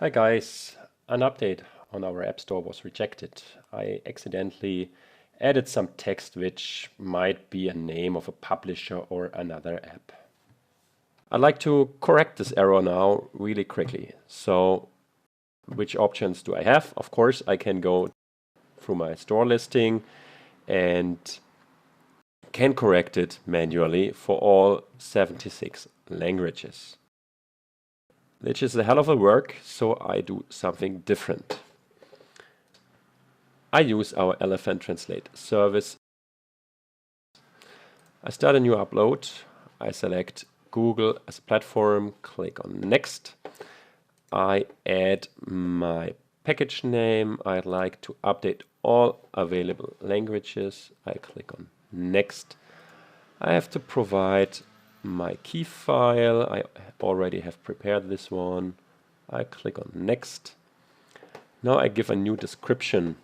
Hi guys, an update on our App Store was rejected. I accidentally added some text which might be a name of a publisher or another app. I'd like to correct this error now really quickly. So which options do I have? Of course, I can go through my store listing and can correct it manually for all 76 languages. Which is a hell of a work, so I do something different. I use our Elephant Translate service. I start a new upload. I select Google as a platform, click on Next. I add my package name. I'd like to update all available languages. I click on Next. I have to provide my key file. I already have prepared this one. I click on Next. Now I give a new description.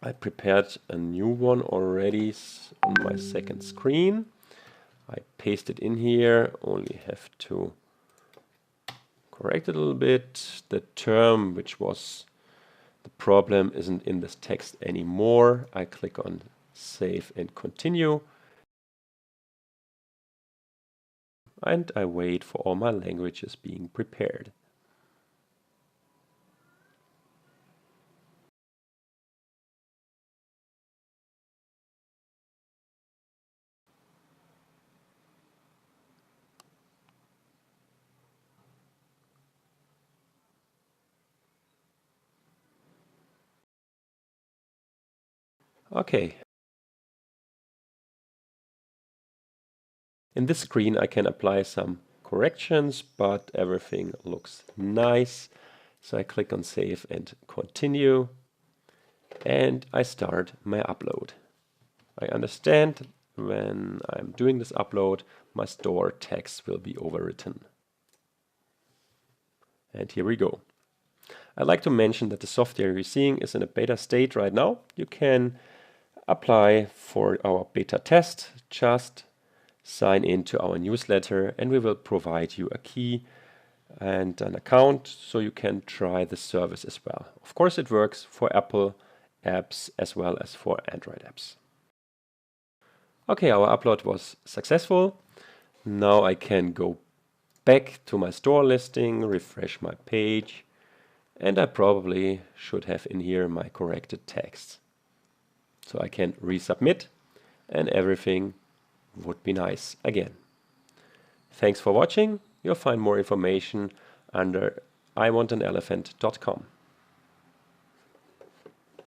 I prepared a new one already on my second screen. I paste it in here, only have to correct it a little bit. The term which was the problem isn't in this text anymore. I click on Save and Continue. And I wait for all my languages being prepared. Okay. In this screen I can apply some corrections, but everything looks nice. So I click on Save and Continue, and I start my upload. I understand when I'm doing this upload, my store text will be overwritten. And here we go. I'd like to mention that the software you're seeing is in a beta state right now. You can apply for our beta test. Just sign into our newsletter and we will provide you a key and an account so you can try the service as well. Of course, it works for Apple apps as well as for Android apps. Okay, our upload was successful. Now I can go back to my store listing, refresh my page, and I probably should have in here my corrected text. So I can resubmit and everything would be nice again. Thanks for watching. You'll find more information under iwantanelephant.com.